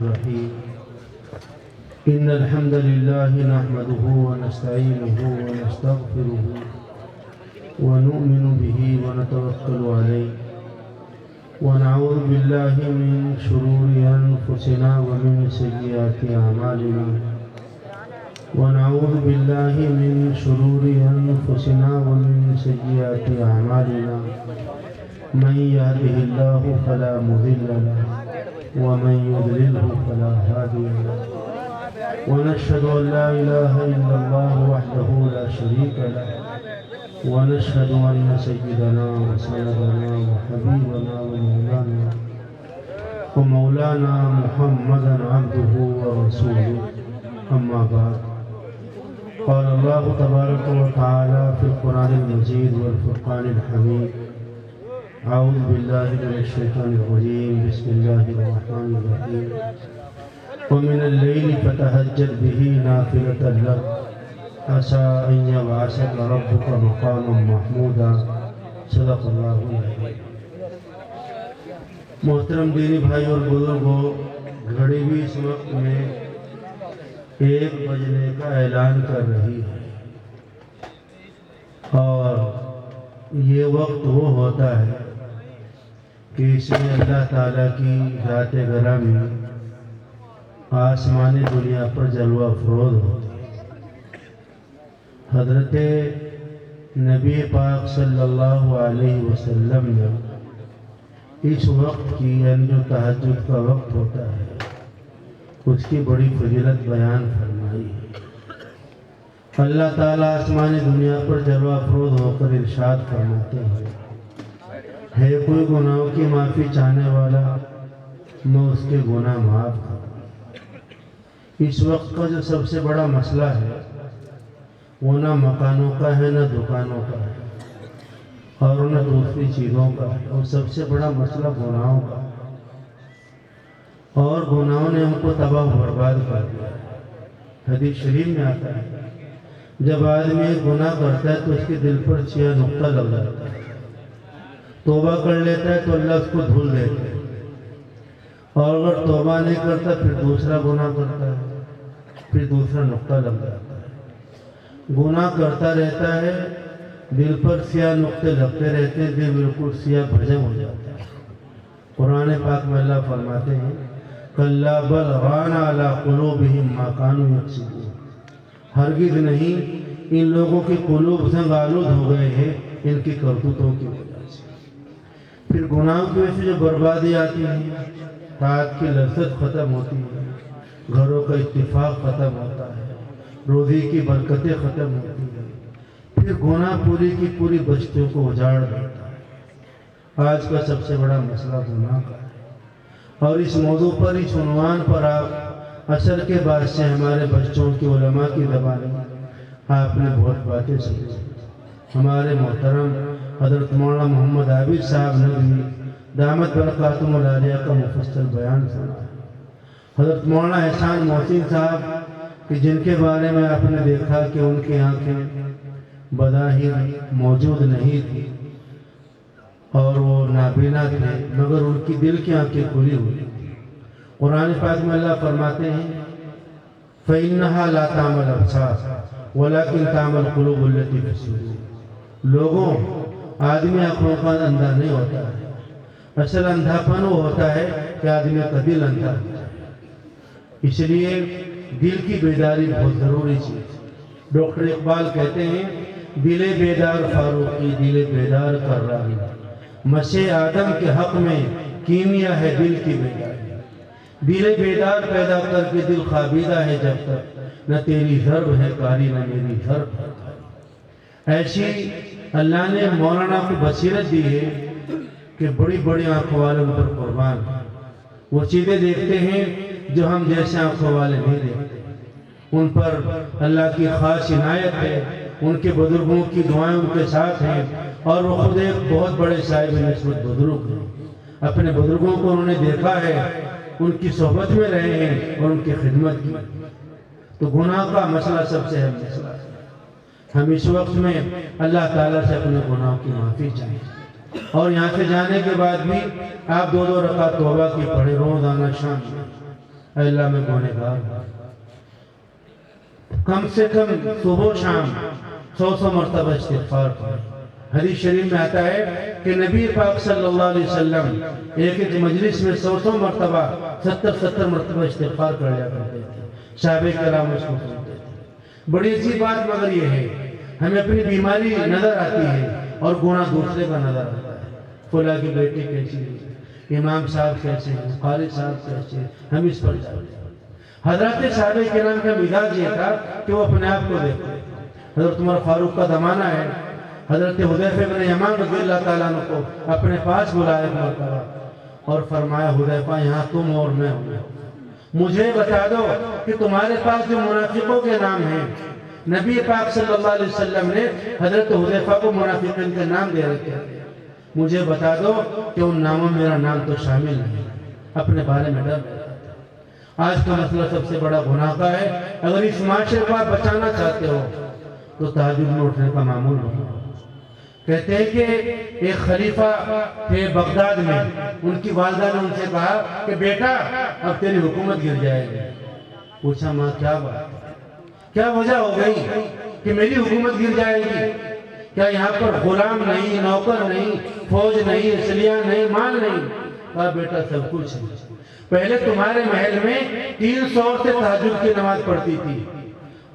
الرحيم إن الحمد لله نحمده ونستعينه ونستغفره ونؤمن به ونتوكل عليه ونعوذ بالله من شرور أنفسنا ومن سيئات أعمالنا ونعوذ بالله من شرور أنفسنا ومن سيئات أعمالنا من يهده الله فلا مضل له ومن يضلله فلا هادي له ونشهد أن لا إله إلا الله وحده لا شريك له ونشهد أن سيدنا وسندنا وحبيبنا ومولانا محمدا عبده ورسوله أما بعد قال الله تبارك وتعالى في القرآن المجيد والفرقان الحميد أعوذ بالله من الشيطان الرجيم بسم الله الرحمن الرحيم ومن الليل فتهجد به نافلة لك عسى أن يبعثك ربك مقاما محمودا صدق اللہ العظیم۔ محترم دینی بھائی اور بزرگوں، گھڑی بھی اس وقت میں 1 بجنے کا اعلان کر رہی ہے اور یہ وقت وہ ہوتا ہے کہ اس میں اللہ تعالیٰ کی ذات گرامی آسمانی دنیا پر جلوہ افروز ہوتی ہے۔ حضرت نبی پاک صلی اللہ علیہ وسلم نے اس وقت کی یعنی جو تہجد کا وقت ہوتا ہے اس کی بڑی فضیلت بیان فرمائی ہے۔ اللہ تعالیٰ آسمانی دنیا پر جلوہ افروز ہو کر ارشاد فرماتے ہیں، ہے کوئی گناہوں کی معافی چاہنے والا میں اس کے گناہ معاف کروں۔ اس وقت کا جو سب سے بڑا مسئلہ ہے وہ نہ مکانوں کا ہے نہ دکانوں کا ہے اور نہ دوسری چیزوں کا ہے، اور سب سے بڑا مسئلہ گناہوں کا ہے، اور گناہوں نے ہم کو تباہ و برباد کر دیا ہے۔ حدیث شریف میں آتا ہے جب آدمی ایک گناہ کرتا ہے تو اس کے دل پر سیاہ نقطہ لگ جاتا ہے، توبہ کر لیتا ہے تو اللہ اس کو دھل دیتا ہے، اور اگر توبہ نہیں کرتا پھر دوسرا گناہ کرتا ہے، پھر دوسرا نقطہ لگ جاتا ہے۔ گناہ کرتا رہتا ہے، دل پر سیاہ نقطے لگتے رہتے ہیں، دل بالکل سیاہ بھجم ہو جاتا ہے۔ قرآن پاک میں اللہ فرماتے ہیں کَلَّا بَلْ رَانَ عَلَىٰ قُلُوبِهِمْ مَا كَانُوا يَكْسِبُونَ، ہرگز نہیں، ان لوگوں کے قلوب زنگ آلود ہو گئے ہیں ان کی کرتوتوں کی وجہ سے۔ پھر گناہوں کی وجہ سے جو بربادی آتی ہے، طاعت کی لذت ختم ہوتی ہے، گھروں کا اتفاق ختم ہوتا ہے، روزی کی برکتیں ختم ہوتی ہیں، پھر گناہ پوری کی پوری بستیوں کو اجاڑ دیتا ہے۔ آج کا سب سے بڑا مسئلہ گناہ کا ہے، اور اس موضوع پر، اس عنوان پر آپ اثر کے بعد سے ہمارے بچوں کی علماء کی زبان میں آپ نے بہت باتیں سنی۔ ہمارے محترم حضرت مولانا محمد عابد صاحب ندوی دامت برکاتہم العالیہ کا مفصل بیان سنا۔ حضرت مولانا احسان محسن صاحب کہ جن کے بارے میں آپ نے دیکھا کہ ان کی آنکھیں بظاہر موجود نہیں تھی اور وہ نابینا تھے، مگر ان کی دل کی آنکھیں کھلی ہوئی تھی۔ قرآن پاک میں اللہ فرماتے ہیں فَإِنَّهَا لَا تَعْمَى الْأَبْصَارُ وَلَكِنْ تَعْمَى الْقُلُوبُ الَّتِي فِي الصُّدُورِ۔ لوگوں، آدمی آنکھوں کا اندھا نہیں ہوتا ہے، اصل اندھا پن وہ ہوتا ہے کہ آدمی کا دل اندھا ہوتا ہے۔ اس لیے دل کی بیداری بہت ضروری چیز ہے۔ ڈاکٹر اقبال کہتے ہیں دل بیدار فاروقی دل بیدار کر رہا ہے، مسیح آدم کے حق میں کیمیا ہے دل کی بیداری۔ دل بیدار پیدا کر کے دل خوابیدہ ہے جب تک، نہ تیری ضرب ہے کاری نہ میری ضرب ہے کاری۔ ایسی اللہ نے مولانا کو بصیرت دی ہے کہ بڑی بڑی آنکھوں والے ان پر قربان ہیں۔ وہ چیزیں دیکھتے ہیں جو ہم جیسے آنکھوں والے نہیں دیکھتے۔ ان پر اللہ کی خاص عنایت ہے، ان کے بزرگوں کی دعائیں ان کے ساتھ ہیں، اور وہ خود ایک بہت بڑے صاحب نسبت بزرگ ہیں۔ اپنے بزرگوں کو انہوں نے دیکھا ہے، ان کی صحبت میں رہے ہیں اور ان کی خدمت کی۔ تو گناہ کا مسئلہ سب سے اہم مسئلہ ہے۔ ہم اس وقت میں اللہ تعالیٰ سے اپنے گناہوں کی معافی چاہیے، اور یہاں سے جانے کے بعد بھی آپ 2 رکعت توبہ کی پڑھیں روزانہ شام میں، اے اللہ میں گنہگار ہوں، کم سے کم صبح شام 100 مرتبہ استغفار کریں۔ حدیث شریف میں آتا ہے کہ نبی پاک صلی اللہ علیہ وسلم ایک مجلس میں 100 مرتبہ 70 مرتبہ استغفار کر لیا کرتے تھے، صحابہ کرام اس کو سنتے تھے۔ بڑی عجیب بات مگر یہ ہے، ہمیں اپنی بیماری نظر آتی ہے اور گناہ دوسرے کا نظر آتا ہے، فلاں کی بیٹی کیسی ہے، امام صاحب کیسے ہیں، قاری صاحب کیسے ہیں، ہم اس پر جاتے ہیں۔ حضرت صحابہ کرام کا مزاج یہ تھا کہ وہ اپنے آپ کو دیکھتے۔ حضرت عمر فاروق کا زمانہ ہے، حضرت حذیفہ بن یمان رضی اللہ تعالیٰ عنہ کو اپنے پاس بلایا مرتبہ اور فرمایا حذیفہ یہاں تم اور میں ہوں، مجھے بتا دو کہ تمہارے پاس جو منافقوں کے نام ہیں، نبی پاک صلی اللہ علیہ وسلم نے حضرت حذیفہ کو منافقین کے نام دے رکھے ہیں، مجھے بتا دو کہ ان ناموں میں میرا نام تو شامل نہیں، اپنے بارے میں ڈر رہتا تھا۔ آج کا مسئلہ سب سے بڑا گناہ کا ہے، اگر اس معاشرے کو آپ بچانا چاہتے ہو تو تہجد میں اٹھنے کا معمول نہیں۔ کہتے ہیں کہ ایک خلیفہ تھے بغداد میں، ان کی والدہ نے ان سے کہا کہ بیٹا اب تیری حکومت گر جائے گی۔ پوچھا ماں کیا بات، کیا وجہ ہو گئی کہ میری حکومت گر جائے گی؟ کیا یہاں پر غلام نہیں، نوکر نہیں، فوج نہیں، اسلیہ نہیں، مال نہیں؟ کہا بیٹا سب کچھ ہے، پہلے تمہارے محل میں 300 عورتیں تہجد کی نماز پڑھتی تھی،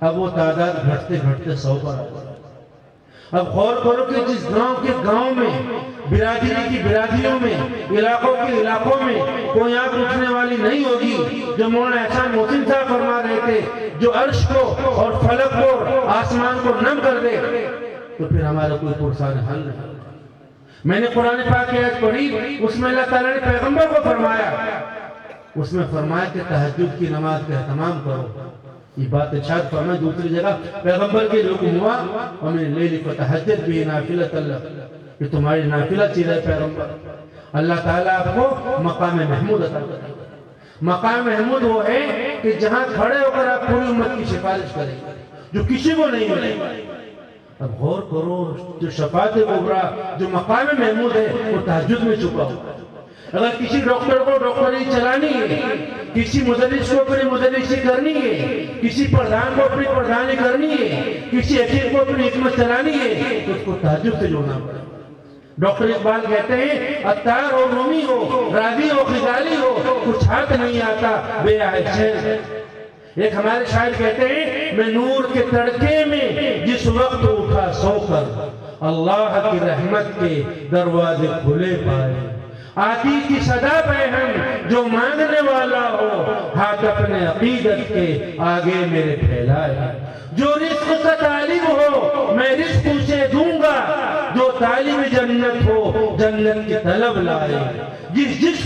اب وہ تعداد گھٹتے گھٹتے 100 پر آ گئی۔ اب غور کرو کہ جس گاؤں کے گاؤں میں، برادری کی برادریوں میں، علاقوں کے علاقوں میں کوئی آنکھ اٹھنے والی نہیں ہوگی، جو مولانا احسان محسن صاحب فرما رہے تھے، جو عرش کو اور فلک کو آسمان کو نم کر دے، تو پھر ہمارا کوئی پرسان حل نہیں۔ میں نے قرآن پاک کی آیت پڑھی، اس میں اللہ تعالیٰ نے پیغمبر کو فرمایا، اس میں فرمایا کہ تہجد کی نماز کا اہتمام کرو۔ یہ بات ارشاد فرمائے دوسری جگہ پیغمبر کے حکم ہوا وَمِنَ اللَّيْلِ فَتَهَجَّدْ بِهِ نَافِلَةً لَكَ، کہ تمہاری نافلہ چیز ہے پیغمبر۔ اللہ تعالیٰ آپ کو مقام محمود عطا کرے گا۔ مقام محمود وہ ہے کہ جہاں کھڑے ہو کر آپ پوری امت کی سفارش کریں جو کسی کو نہیں ملے۔ اب غور کرو، جو شفاعت کبریٰ، جو مقام محمود ہے وہ تہجد میں چھپا ہوا ہے۔ اگر کسی ڈاکٹر کو ڈاکٹری چلانی ہے، کسی مدرس کو اپنی مدرسی کرنی ہے، کسی پردھان کو اپنی پردھانی کرنی ہے، کسی حکیم کو اپنی حکمت چلانی ہے، تو اس کو تہجد سے جوڑنا پڑے۔ ڈاکٹر اقبال کہتے ہیں عطار ہو، رومی ہو، راضی ہو، غزالی ہو، کچھ ہاتھ نہیں آتا بے عیشیں۔ ایک ہمارے شاعر کہتے ہیں میں نور کے تڑکے میں جس وقت اٹھا سو کر، اللہ کی رحمت کے دروازے کھلے پائے، آتی کی صدا پہ ہم جو مانگنے والا ہو، ہاتھ اپنے عقیدت کے آگے میرے پھیلائے۔ جو رزق کا طالب ہو میں رزق اسے دوں گا، جو طالب جنت ہو جنت کی طلب لائے۔ جس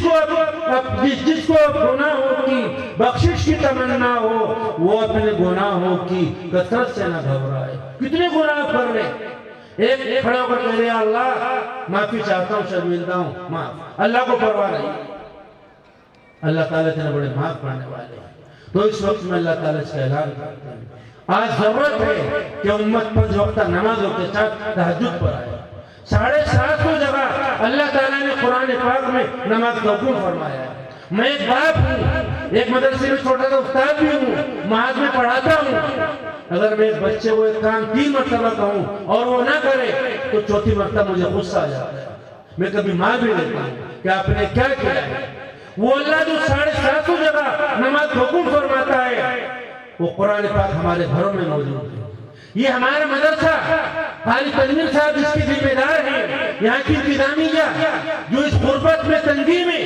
کو گناہوں کی بخشش کی تمنا ہو، وہ اپنے گناہوں کی کثرت سے نہ گھبرائے۔ کتنے گناہ کر لے، ایک کھڑا ہو کر کہہ رہے اللہ معافی چاہتا ہوں، شرمندہ ہوں، معاف، اللہ کو پرواہ نہیں۔ اللہ تعالیٰ اتنے بڑے معاف کرنے والے ہیں۔ تو اس وقت میں اللہ تعالیٰ سے اعلان کرتے ہیں آج ضرورت ہے کہ امت 5 وقتہ نمازوں کے ساتھ تہجد پر آئے۔ 750 جگہ اللہ تعالیٰ نے قرآن پاک میں نماز کا حکم فرمایا ہے۔ میں ایک باپ ہوں، ایک مدرسے میں چھوٹا سا استاد بھی ہوں، معاذ میں پڑھاتا ہوں۔ اگر میں ایک بچے کو ایک کام 3 مرتبہ کہوں اور وہ نہ کرے تو 4تھی مرتبہ مجھے غصہ آ جاتا ہے، میں کبھی ماں بھی لیتا ہوں کہ آپ نے کیا کیا ہے۔ وہ اللہ جو 750 جگہ نماز کا حکم فرماتا ہے، وہ قرآن پاک ہمارے گھروں میں موجود ہے۔ یہ ہمارا مدرسہ قاری تنویر صاحب جس کی ذمہ دار ہے، یہاں کی انتظامیہ جو اس غربت میں تنگی میں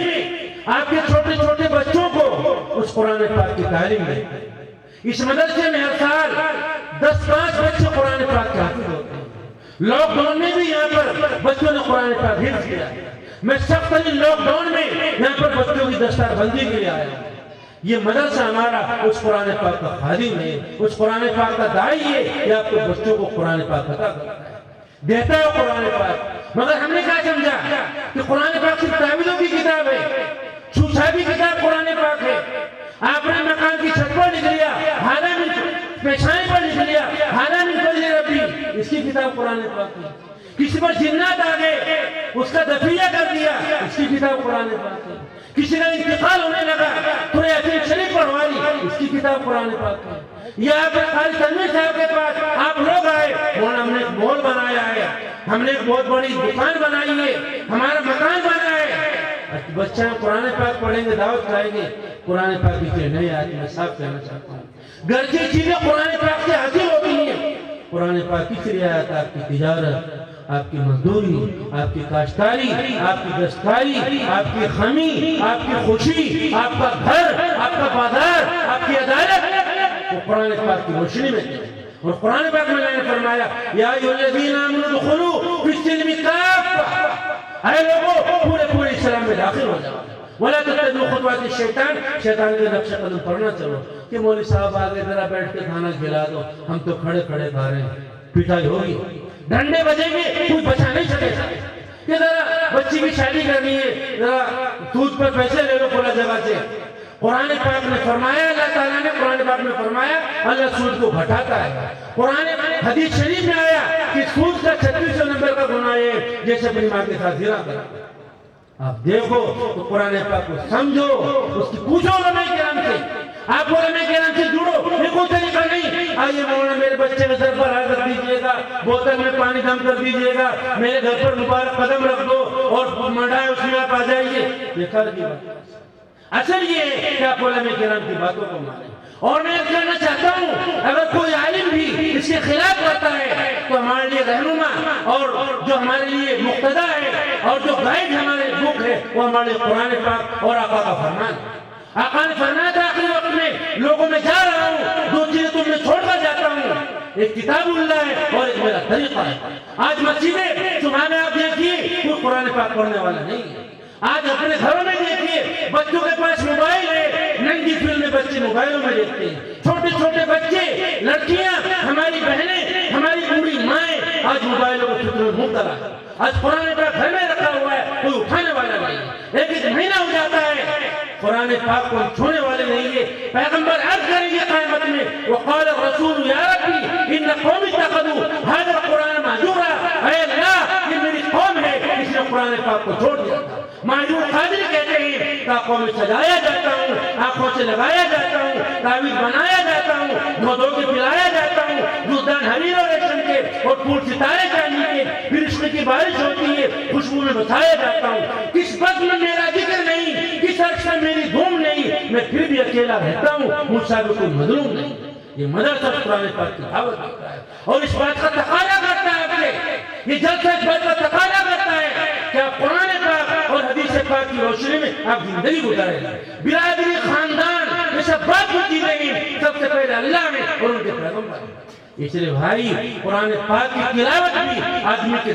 آپ کے چھوٹے چھوٹے بچوں کو اس قرآن پاک کی تعلیم دے۔ اس مدرسے میں ہر سال 10-5 بچے قرآن پاک کے حافظ ہوتے ہیں۔ لاک ڈاؤن میں بھی یہاں پر بچوں نے قرآن پاک حفظ کیا۔ میں سخت ترین لاک ڈاؤن میں یہاں پر بچوں کی دستار بندی کے لیے آیا ہوں۔ یہ مدرسہ ہمارا اس قرآن پاک کا خادم ہے، اس قرآن پاک کا داعی ہے، یہ آپ کے بچوں کو قرآن پاک عطا کرتا ہے، دیتا ہے قرآن پاک۔ مگر ہم نے کہا سمجھا کہ قرآن پاک صرف تعویذوں کی کتاب ہے، چھوچھابی کتاب قرآن پاک ہے۔ آپ نے مکان کی چھت پر لکھ لیا، حالانکہ پیشانے پر لکھ لیا، حالانکہ فضل ربی، اس کی کتاب قرآن پاک ہے۔ کسی پر جنات آ گئے اس کا دفیہ کر دیا، اس کی کتاب قرآن پاک ہے۔ کسی کا انتقال ہونے لگا تو یاسین شریف پڑھوا لی، اس کی کتاب قرآن پاک ہے۔ یا قاری تنویر صاحب کے پاس آپ لوگ آئے، ہم نے ایک مال بنایا ہے، ہم نے ایک بہت بڑی دکان بنائی ہے، ہمارا مکان بنا ہے، بچہ قرآن پاک پڑھیں گے، دعوت کھائیں گے، قرآن پاک کی نہیں آتی۔ میں صاف کہنا چاہتا ہوں گھر کی چیزیں قرآن پاک سے حاصل ہوتی ہیں۔ قرآن پاک کس لیے آیا تھا؟ آپ کی تجارت، آپ کی مزدوری، آپ کی کاشتکاری، آپ کی دستکاری، آپ کی خامی، آپ کی خوشی، آپ کا گھر، آپ کا بازار، آپ کی عدالت، وہ قرآن پاک کی روشنی میں ہے۔ اور قرآن پاک میں اللہ نے فرمایا یا ایھا الذین آمنوا ادخلوا فی السلم کافۃ، اے لوگوں پورے اسلام میں داخل ہو جاؤ، ولا تتبعوا خطوات الشیطان، شیطان کے نقش قدم پر نہ چلو کہ مولوی صاحب آگے ذرا بیٹھ کے کھانا کھلا دو، ہم تو کھڑے کھڑے کھا رہے ہیں، پٹائی ہوگی، ڈنڈے بجیں گے، کوئی بچا نہیں سکے گا کہ ذرا بچی کی شادی کرنی ہے، ذرا سود پر پیسے لے لو کھلا جگہ سے۔ قرآن پاک نے فرمایا، اللہ تعالیٰ نے قرآن پاک میں فرمایا اللہ سود کو گھٹاتا ہے۔ قرآن حدیث شریف میں آیا کہ سود کا 36 نمبر کا گناہ ہے جیسے اپنی ماں کے ساتھ زنا کرنا۔ آپ دیکھو تو قرآن پاک کو سمجھو، اس کی پوچھو علماء کرام سے، آپ علماء کرام سے جڑو، یہ کوئی طریقہ نہیں آئیے مولانا میرے بچے کے سر پر ہاتھ رکھ دیجئے گا، بوتل میں پانی دم کر دیجئے گا، میرے گھر پر مبارک قدم رکھ دو اور منڈائے اس میں آپ آ جائیے، یہ کر کی بات۔ اصل یہ ہے کہ آپ علماء کرام کی باتوں کو مانیں۔ اور میں یہ کہنا چاہتا ہوں اگر کوئی عالم بھی اس کے خلاف کرتا ہے تو ہمارے لیے رہنما اور جو ہمارے لیے مقتدی ہے اور جو گائیڈ ہمارے بک ہے وہ ہمارے قرآن پاک اور آقا کا فرمان ہے۔ آقا نے فرمایا تھا آخری وقت میں لوگوں میں جا رہا ہوں، دو چیزیں تم میں چھوڑ کر جاتا ہوں، ایک کتاب اللہ ہے اور ایک میرا طریقہ ہے۔ آج مسجدیں جمعہ میں آپ دیکھیے کوئی قرآن پاک پڑھنے والا نہیں ہے۔ آج اپنے گھروں میں دیکھیے بچوں کے پاس موبائل ہے، ننگی فلمیں بچے موبائلوں میں دیکھتے ہیں، چھوٹے چھوٹے بچے، لڑکیاں، ہماری بہنیں، ہماری بوڑھی مائیں آج موبائلوں کے فکر میں مبتلا ہے۔ آج قرآن پاک گھر میں رکھا ہوا ہے، کوئی اٹھانے والا نہیں ہے، ایک مہینہ ہو جاتا ہے قرآن پاک کو چھونے والے نہیں ہے۔ پیغمبر عرض کریں گے قیامت میں وقال الرسول یا ربی ان قوم اتخذوا هذا القرآن مهجورا، اے اللہ یہ میری قوم ہے اس نے قرآن پاک کو چھوڑ دیا۔ مہجور قادری کہتے ہیں آنکھوں میں سجایا جاتا ہوں، آنکھوں سے لگایا جاتا ہوں، تعویذ بنایا جاتا ہوں، دھو دھو کے پلایا جاتا ہوں، دودان حریر اور ریشم کے اور پھول ستارے چاندی کے، پھر عشق کی بارش ہوتی ہے، خوشبو میں بسایا جاتا ہوں۔ کس بزم میں میرا ذکر نہیں، کس عرش میں میری دھوم نہیں، میں پھر بھی اکیلا رہتا ہوں، مجھ سے کوئی مظلوم نہیں۔ یہ مدرسہ قرآن پاک کی دعوت دیتا ہے اور اس بات کا تقاضا کرتا ہے آپ سے، یہ جلسہ اس بات کا تقاضا کرتا ہے کہ آپ قرآن پاک اور حدیث پاک کی روشنی میں آپ زندگی گزاریں۔ برادری، خاندان، یہ سب بات ہوتی رہی، سب سے پہلے اللہ نے اور ان کے پیغمبر نے۔ اس لیے بھائی قرآن پاک کی تلاوت بھی آدمی کے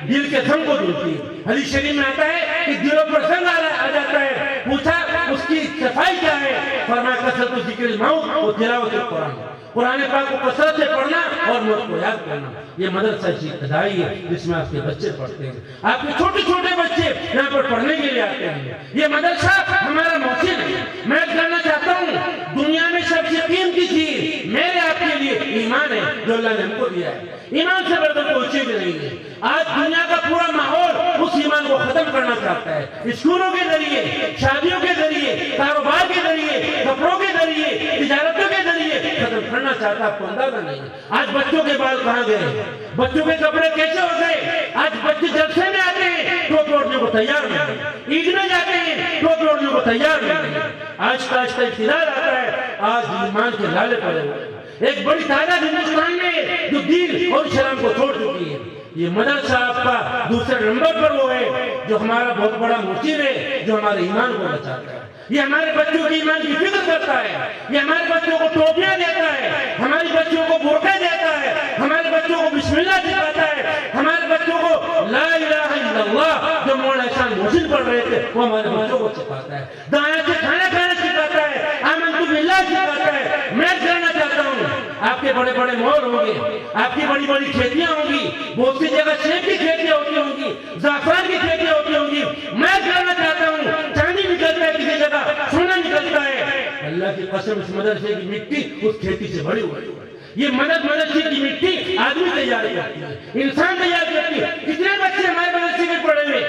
دل کے زنگ کو دھلتی ہے۔ حدیث شریف میں آتا ہے کہ دلوں پر زنگ آ جاتا ہے، پوچھا اس کی صفائی کیا ہے، فرمایا کثرت ذکر الموت و تلاوت القرآن، قرآن پاک کو کثرت سے پڑھنا اور موت کو یاد کرنا۔ یہ مدرسہ کی ابتدائی ہے جس میں آپ کے بچے پڑھتے ہیں، آپ کے چھوٹے چھوٹے بچے یہاں پر پڑھنے کے لیے آتے ہیں۔ یہ مدرسہ ہمارا محسن ہے۔ میں کہنا چاہتا ہوں دنیا میں سب سے قیمتی چیز میرے آپ کے لیے ایمان ہے جو اللہ نے ہم کو دیا ہے۔ ایمان سے بڑھ کر کوئی چیز نہیں ہے۔ آج دنیا کا پورا ماحول اس ایمان کو ختم کرنا چاہتا ہے، اسکولوں کے ذریعے، شادیوں کے ذریعے، کاروبار کے ذریعے، کپڑوں کے ذریعے، تجارتوں کے ذریعے ختم کرنا چاہتا ہے۔ آپ کو اندازہ نہیں ہے آج بچوں کے بال کہاں گئے، بچوں کے کپڑے کیسے ہو گئے۔ آج بچے جلسے میں آتے ہیں ٹوپ اوڑھنے کو تیار نہیں، عید میں جاتے ہیں ٹوپ اوڑھنے کو تیار نہیں۔ آج کا اقتدار آتا ہے، آج ایمان کے لالے پڑے ہوئے۔ ایک بڑی تعداد ہندوستان میں جو دین اور اسلام کو چھوڑ چکی ہے۔ یہ مدرسہ آپ کا دوسرے نمبر پر وہ ہے جو ہمارا بہت بڑا مشیر ہے، جو ہمارے ایمان کو بچاتا ہے۔ یہ ہمارے بچوں کی ایمان کی فکر کرتا ہے، یہ ہمارے بچوں کو ٹوپیاں دیتا ہے، ہمارے بچوں کو برقع دیتا ہے، ہمارے بچوں کو بسم اللہ سکھاتا ہے، ہمارے بچوں کو لا الہ الا اللہ جو مولانا احسان محسن پڑھ رہے تھے وہ ہمارے بچوں کو سکھاتا ہے، دایاں سے کھانا کھانا سکھاتا ہے، آمنت باللہ سکھاتا ہے۔ میں کہنا چاہتا ہوں آپ کے بڑے بڑے مال ہوں گے، آپ کی بڑی بڑی کھیتیاں ہوں گی، بہت سی جگہ سیب کی کھیتیاں ہوتی ہوں گی، زعفران کی کھیتیاں ہوتی ہوں گی۔ میں کہنا چاہتا ہوں چاندی نکلتا ہے کسی جگہ، سونا نکلتا ہے، اللہ کی قسم اس مدرسے کی مٹی اس کھیتی سے بڑی ہوئی ہے۔ یہ مدرسے کی مٹی آدمی تیار کرتی ہے، انسان تیار کرتی ہے۔ کتنے بچے ہمارے مدرسے کے پڑھے ہوئے،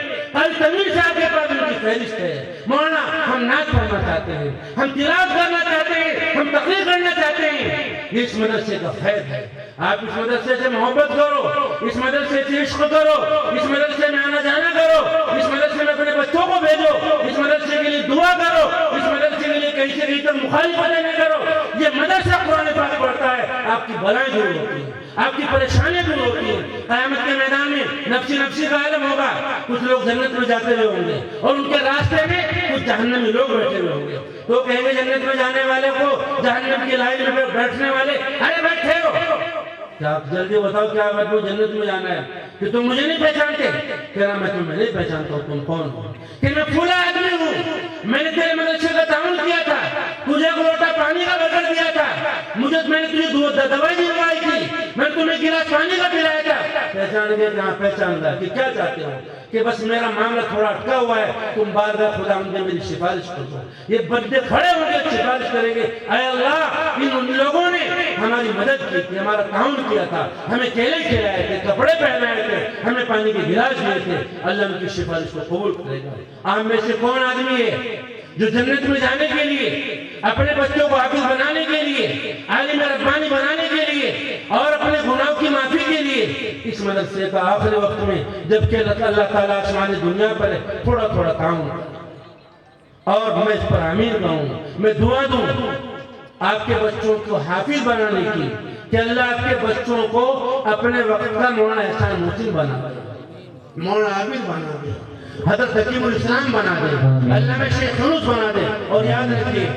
التمیر صاحب کے پاس ان کی فہرست ہے۔ مولانا ہم نعت پڑھنا چاہتے ہیں، ہم تلاوت کرنا چاہتے ہیں، ہم تقریر کرنا چاہتے ہیں، یہ اس مدرسے کا فیض ہے۔ آپ اس مدرسے سے محبت کرو، اس مدرسے سے عشق کرو، اس مدرسے میں آنا جانا کرو، اس مدرسے میں اپنے بچوں کو بھیجو، اس مدرسے کے لیے دعا کرو، اس مدرسے کے لیے کہیں سے کہیں تک مخالفتیں نہ کرو۔ یہ مدرسہ قرآن پاک پڑھتا ہے، آپ کی بلائیں دور ہوتی ہیں، آپ کی پریشانیاں دور ہوتی ہیں۔ قیامت کے میدان میں نفسی نفسی کا عالم ہوگا، کچھ لوگ جنت میں جاتے ہوئے ہوں گے اور ان کے راستے میں کچھ جہنمی لوگ بیٹھے ہوئے ہوں گے، تو کہیں گے جنت میں جانے والے کو جہنم کی لائن میں بیٹھنے والے، ارے بیٹھے ہو کیا، جلدی بتاؤ کیا بات کو جنت میں جانا ہے؟ کہ تم مجھے نہیں پہچانتے؟ کہہ رہا میں تمہیں نہیں پہچانتا ہوں، تم کون ہو؟ کہ میں پھولا آدمی ہوں، میں نے تیرے مدرسے کا تعاون کیا تھا، تجھے ایک لوٹا پانی کا بکر دیا تھا، میں نے تجھے دوائی دلوائی تھی، میں نے تمہیں گلاس پانی کا پلایا تھا۔ پہچان گئے کہاں پہچان گا کہ کیا چاہتے ہو؟ کہ بس میرا معاملہ تھوڑا اٹکا ہوا ہے، تم بارگاہ خدا مجھے میری سفارش کر دو۔ یہ بندے کھڑے ہوں گے سفارش کریں گے، اے اللہ ان لوگوں نے ہماری مدد کی تھی، ہمارا تعاون کیا تھا، ہمیں کیلے کھلائے تھے، کپڑے پہنائے تھے، ہمیں پانی کے گلاس دیے تھے، اللہ ان کی سفارش کو قبول کرے گا۔ آپ میں سے کون آدمی ہے جو جنت میں جانے کے لیے، اپنے بچوں کو حافظ بنانے کے لیے، عالم ربانی بنانے کے لیے اور اپنے گناہوں کی معافی کے لیے اس مدرسے کا آخری وقت میں جبکہ اللہ تعالیٰ آسمان دنیا پر تھوڑا تھوڑا تعاون اور میں اس پر آمین کہوں، میں دعا دوں آپ کے بچوں کو حافظ بنانے کی کہ اللہ آپ کے بچوں کو اپنے وقت کا مولانا احسان محسن بنا دے، مولانا عابد بنا دے، حضرت حکیم الاسلام بنا دے، علامہ شیخ یونس بنا دے۔ اور یاد رکھیے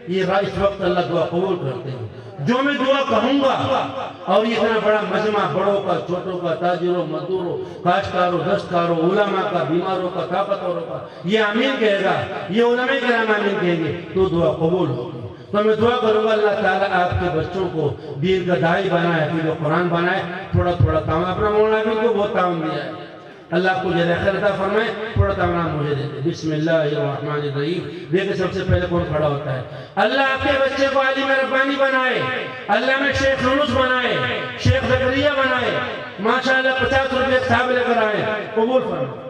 یہ اس وقت اللہ دعا قبول کرتے ہیں، جو میں دعا کہوں گا اور یہ اتنا بڑا مجمع، بڑوں کا چھوٹوں کا، تاجروں مزدوروں کاشتکاروں دستکاروں علماء کا بیماروں کا طاقتوروں کا یہ آمین کہے گا، یہ علماء کرام آمین کہیں گے تو دعا قبول ہوگی۔ تو میں دعا کروں گا اللہ تعالیٰ آپ کے بچوں کو دین کا داعی بنائے، حفیظ قرآن بنائے، تھوڑا تھوڑا تعاون، اپنا مولانا عابد کو بہت تعاون دیا ہے، اللہ کو جزائے خیر عطا فرمائے، تھوڑا تعاون مجھے دے دے۔ بسم اللہ الرحمن الرحیم۔ دیکھیں سب سے پہلے کون کھڑا ہوتا ہے؟ اللہ آپ کے بچے کو عالم ربانی بنائے، اللہ میں شیخ یونس بنائے، شیخ زکریا بنائے، ماشاءاللہ 50 روپے صاحب لے کر آئے، قبول فرمائے۔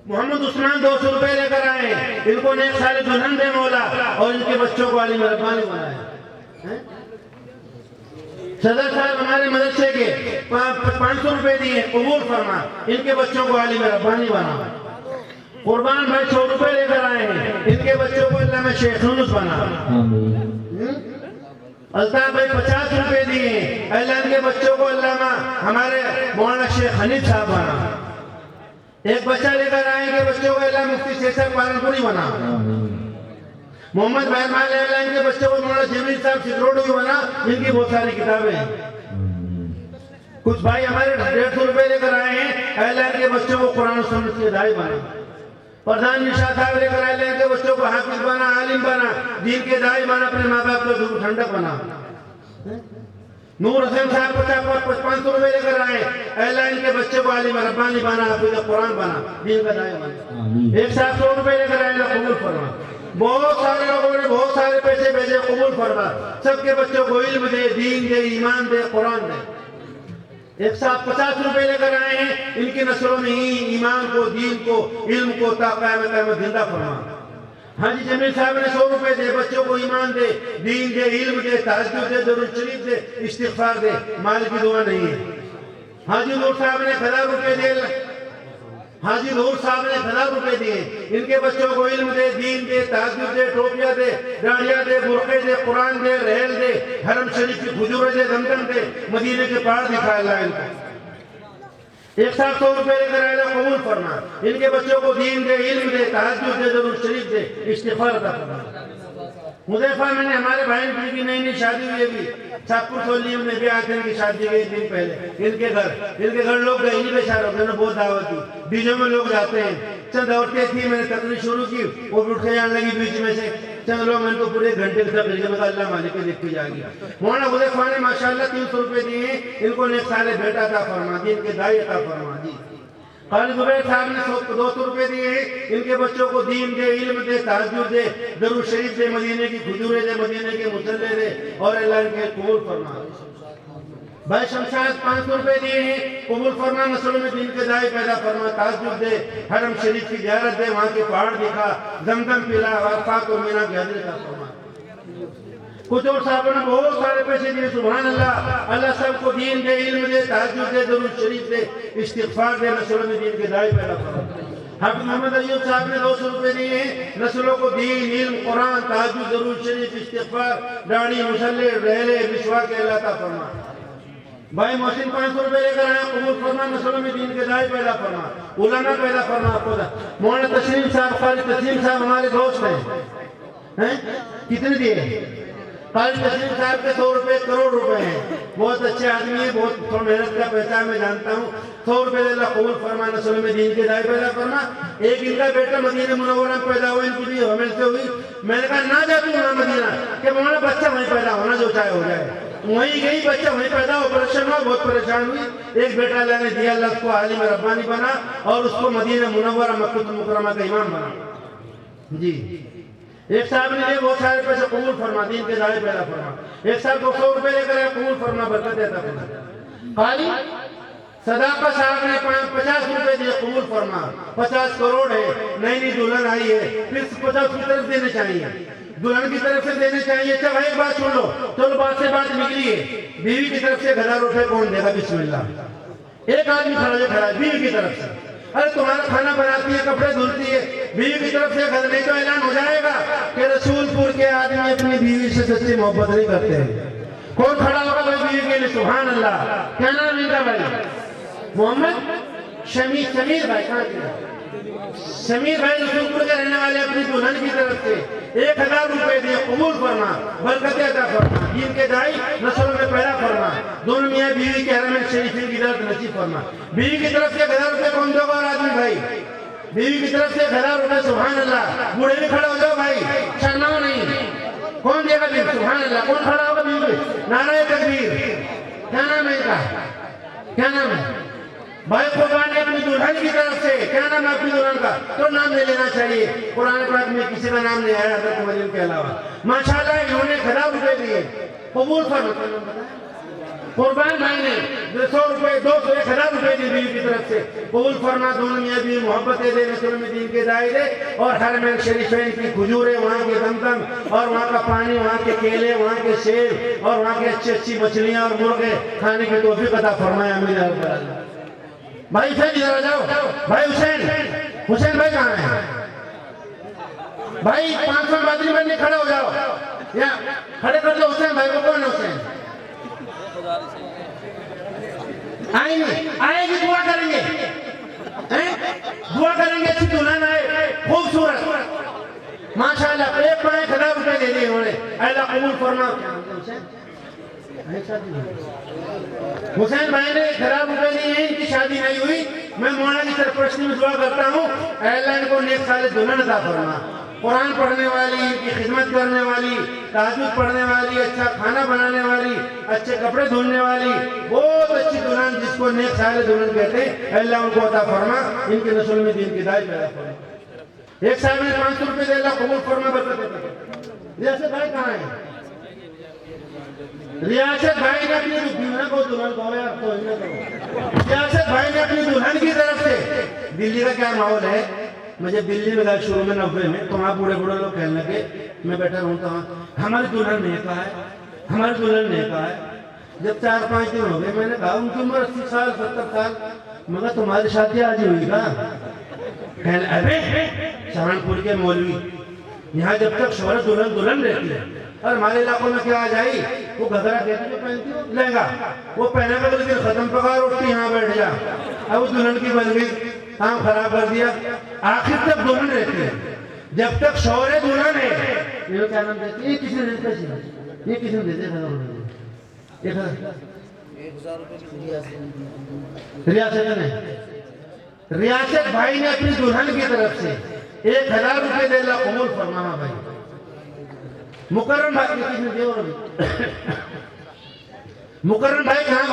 محمد عثمان 200 روپے لے کر آئے، ان کو نیک سال دلہن دے مولا اور ان کے بچوں کو عالم ربانی بنائے۔ صدر صاحب ہمارے مدرسے کے 500 روپے دیے، قبول فرما، ان کے بچوں کو عالم ربانی بنا۔ قربان بھائی 100 روپے لے کر آئے ہیں، ان کے بچوں کو علامہ شیخ یونس بنا۔ الطاف بھائی 50 روپے دیے ہیں، اللہ ان کے بچوں کو علامہ ہمارے مولانا شیخ حنیف صاحب بنا۔ ایک بچہ لے کر آئے کے بچوں کو علامہ مفتی شیخ صاحب پالنپوری بنا۔ محمد بہرمان اللہ ان کے بچوں کو مولانا جمیل صاحب سکروٹوی بنا، جن کی بہت ساری کتابیں ہیں۔ کچھ بھائی ہمارے 150 روپے لے کر آئے ہیں، اللہ ان کے بچوں کو قرآن و سنت کے داعی بنا۔ پردھان نشاء صاحب لے کر آئے، اللہ ان کے بچوں کو حافظ بنا، عالم بنا، دین کے داعی بنا، اپنے ماں باپ کو دھوپ ٹھنڈک بنا۔ نور حسین صاحب 500 روپے لے کر آئے، اللہ ان کے بچوں کو عالم ربانی بنا، حافظ قرآن بنا، دین کا داعی بنا۔ ایک صاحب 100 روپے لے کر آئے، اللہ قبول فرما۔ بہت سارے لوگوں نے بہت سارے پیسے بھیجے، قبول فرما، سب کے بچوں کو علم دے، دین دے، ایمان دے، قرآن دے۔ ایک صاحب 50 روپے لے کر آئے ہیں، ان کی نسلوں میں ہی ایمان کو، دین کو، علم کو تا قیامت زندہ فرما۔ حاجی جمیل صاحب نے 100 روپے دے، بچوں کو ایمان دے، دین دے، علم دے، تہجد دے، درود شریف دے، استغفار دے، مال کی دعا نہیں ہے۔ حاجی نور صاحب نے 1000 روپے دے، حاجی نور صاحب نے 1000 روپے دیے، ان کے بچوں کو علم دے، دین دے، تہجد دے، ٹوپیاں دے، داڑیاں دے، برقعے دے، قرآن دے، ریل دے، حرم شریف کی کھجوریں دے، زمزم دے، مدینے کے پہاڑ دکھائے اللہ ان کو۔ ایک صاحب 100 روپے لے کر آئے، قبول فرما، ان کے بچوں کو دین دے، علم دے، تہجد دے، درود شریف دے، استغفار عطا فرما۔ حذیفہ میں نے ہمارے بھائی کی نئی نئی شادی ہوئی بھی، چھاپور سولیم میں بھی آئے تھے، ان کی شادی گئی دن پہلے، ان کے گھر لوگ گئے نہیں بیچارے، انہوں نے بہت دعوت دی، بیجوں میں لوگ جاتے ہیں، چند عورتیں تھی، میں نے تقریر شروع کی، وہ بھی اٹھ کے جانے لگی بیچ میں سے، چند لوگ میں ان کو پورے گھنٹے تک میں کہا اللہ مالک کے دیکھ کے جا گیا۔ مولانا حذیفہ نے ماشاءاللہ 300 روپے دیے ہیں، ان کو نیک سال بیٹا عطا فرما دی، ان کے دائی عطا فرما دی۔ قاری زبیر صاحب نے 200 روپے دیے ہیں، ان کے بچوں کو دین دے، علم دے، تہجد دے، درود شریف دے، مدینے کی کھجورے دے، مدینے کے مصلے دے، اور اللہ ان کے قبول فرما۔ بھائی شمشاد 500 روپے دیے ہیں، قبول فرما، نسلوں میں دین کے داعی پیدا فرما، تہجد دے، حرم شریف کی زیارت دے، وہاں کے پہاڑ دکھا، زمزم پلا، عرفات اور مینا کی حاضری عطا فرما۔ کچھ اور صاحبوں نے بہت سارے پیسے دیے، سبحان اللہ، اللہ سب کو دین دے، علم دے، تہجد دے، درود شریف دے، استغفار دے، نسلوں میں دین کے داعی پیدا فرما۔ حافظ محمد ایوب صاحب نے 200 روپے دیے ہیں، نسلوں کو دین، علم، قرآن، تہجد، درود شریف، استغفار، داڑھی، مصلے، رحلے، مسواک کے اللہ عطا فرما۔ بھائی محسن 500 روپے لے کر آئے، قبول فرما، نسلوں میں دین کے داعی پیدا فرما، علماء پیدا فرما۔ خدا مولانا تسلیم صاحب، قاری تسلیم صاحب ہمارے دوست ہیں، کتنے دیے؟ قاری تسلیم صاحب کے 100 روپے کروڑ روپے ہیں، بہت اچھے آدمی ہیں، بہت تھوڑا محنت کا پیسہ ہے، میں جانتا ہوں۔ 100 روپے اللہ قبول فرما، نسلوں میں دین کے داعی پیدا فرما۔ ایک ان کا بیٹا مدینہ منورہ میں پیدا ہوا، ان کی بھی حمل سے ہوئی، میں نے کہا نہ جا تو وہاں مدینہ، کہ مولانا بچہ وہیں پیدا ہونا، جو چاہے ہو جائے۔ وہیں گئی، بچہ وہیں پیدا ہو، پریشان ہوا، بہت پریشان ہوئی۔ ایک بیٹا اللہ نے دیا، اللہ اس کو عالم ربانی بنا اور اس کو مدینہ منورہ مکہ مکرمہ کا امام بنا۔ جی ایک صاحب نے دیے بہت سارے پیسے، قبول فرما، دین کے داعی پیدا فرما۔ ایک صاحب 200 روپے لے کر آئے، قبول فرما، برکت عطا فرما۔ قاری صداقت صاحب نے 50 روپے دیے، قبول فرما۔ 50 کروڑ ہے، نئی نئی دلہن آئی ہے، پھر 50 کی طرف دینے چاہیے، دلہن کی طرف سے دینے چاہیے۔ اچھا بھائی ایک بات سن لو، چلو بات سے بات نکلی ہے، بیوی کی طرف سے 1000 روپے کون دے گا؟ بسم اللہ۔ ایک آدمی کھڑا ہے بیوی کی طرف سے، ارے تمہارا کھانا بناتی ہے، کپڑے دھلتی ہے، بیوی کی طرف سے گھر نہیں تو اعلان ہو جائے گا کہ رسول پور کے آدمی اپنی بیوی سے سچی محبت نہیں کرتے ہیں۔ کون کھڑا ہوگا بھائی بیوی کے لیے؟ سبحان اللہ۔ کیا نام ہے ان کا بھائی؟ محمد شمیر بھائی، کہاں کے؟ شمیر بھائی رسول پور کے رہنے والے، اپنی دلہن کی طرف سے 1000 روپے دیے، قبول فرما، برکت عطا فرما، دین کے داعی نسلوں میں پیدا فرما، دونوں میاں بیوی کے حرم شریفین کی عزت نصیب فرما۔ بیوی کی طرف سے 1000 روپے کون دے گا؟ اور آدمی بھائی بیوی کی طرف سے 1000 روپے، سبحان اللہ۔ بوڑھے بھی کھڑے ہو جاؤ بھائی، شرماؤ نہیں، کون دے گا بیوی؟ سبحان اللہ۔ کون کھڑا ہوگا بیوی؟ نعرہ تکبیر۔ کیا نام ہے ان کا؟ کیا نام ہے بھائی؟ قربان اپنی دلہن کی طرف سے، کیا نام ہے اپنی دلہن کا؟ تو نام لے لینا چاہیے، قرآن پاک میں کسی کا نام نہیں آیا حضرت مریم کے علاوہ۔ ماشاءاللہ انہوں نے 1000 روپے دیے، قبول فرما۔ قربان بھائی نے 100 روپے، 200، 1000 روپے دی بیوی کی طرف سے، قبول فرما، دونوں میاں بیوی محبتیں دے، نسلوں میں دین کے داعی دے، اور حرم شریفین کی کھجوریں، وہاں کے زمزم اور وہاں کا پانی، وہاں کے کیلے، وہاں کے سیب اور وہاں کے اچھی مچھلیاں اور مرغے کھانے کی توفیق عطا فرمائے، آمین یا رب العالمین۔ بھائی حسین ادھر آ جاؤ، بھائی حسین بھائی کہاں ہیں؟ بھائی 500 بادری بننے کھڑے ہو جاؤ، یا کھڑے کر دو حسین بھائی کو۔ کون ہے حسین؟ آئیں گے، آئے گی، دعا کریں گے، دعا کریں گے، اچھی دلہن آئے، خوبصورت، ماشاءاللہ۔ 1000 روپے دے دیے انہوں نے، اللہ قبول فرما۔ حسین بھائی نے 1000 روپے دیے ہیں، ان کی شادی نہیں ہوئی، میں مولانا کی سرپرستی میں دعا کرتا ہوں، اللہ ان کو نیک صالح دلہن عطا فرما، قرآن پڑھنے والی، ان کی خدمت کرنے والی، تہجد پڑھنے والی، اچھا کھانا بنانے والی، اچھے کپڑے دھلنے والی، بہت اچھی دلہن جس کو نیک صالح دلہن کہتے ہیں، اللہ ان کو عطا فرما، ان کے نسل میں دین کی داعی پیدا فرما۔ ایک صاحب نے 500 روپے دے، اللہ قبول فرما، برکت عطا فرما۔ ریاست بھائی کہاں ہیں؟ ریاست بھائی نے اپنی دلہن کو، دلہن کو یار تو ہی نہ کرو، ریاست بھائی نے اپنی دلہن کی طرف سے، دلی کا کیا ماحول ہے، مجھے دلی میں گیا شروع میں 90 میں، تو وہاں بوڑھے بوڑھے لوگ کہنے لگے، میں بیٹھا رہوں تو ہماری دلہن نے کہا ہے، ہماری دلہن نے کہا ہے۔ جب 4-5 دن ہو گئے، میں نے کہا ان کی عمر 80 سال 70 سال، مگر تمہاری شادی آج ہی ہوئی گا؟ کہنے ارے سہارنپور کے مولوی، یہاں جب تک شوہر دلہن رہتی ہے، اور ہمارے علاقوں میں کیا آ جائی، وہ گھگرا کہتے ہیں پہنتی ہو لہنگا، وہ پہنے گا لیکن ختم پکا روٹی یہاں بیٹھ جا، اب وہ دلہن کی بن گئی، کام خراب کر دیا۔ آخر تک دلہن رہتی ہے، جب تک شوہر دلہن ہے، یہ کیا نام دیتے ہیں؟ یہ کسی نے دیتا ہے، یہ کسی نے دیتے ہیں 1000 روپے ریاست نے، ریاست بھائی نے اپنی دلہن کی طرف سے 1000 روپے دے، اللہ قبول فرما۔ بھائی مکرم بھائی کسی نے دے، اور مکرم بھائی کہاں؟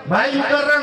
بھائی مکرم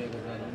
1,000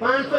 500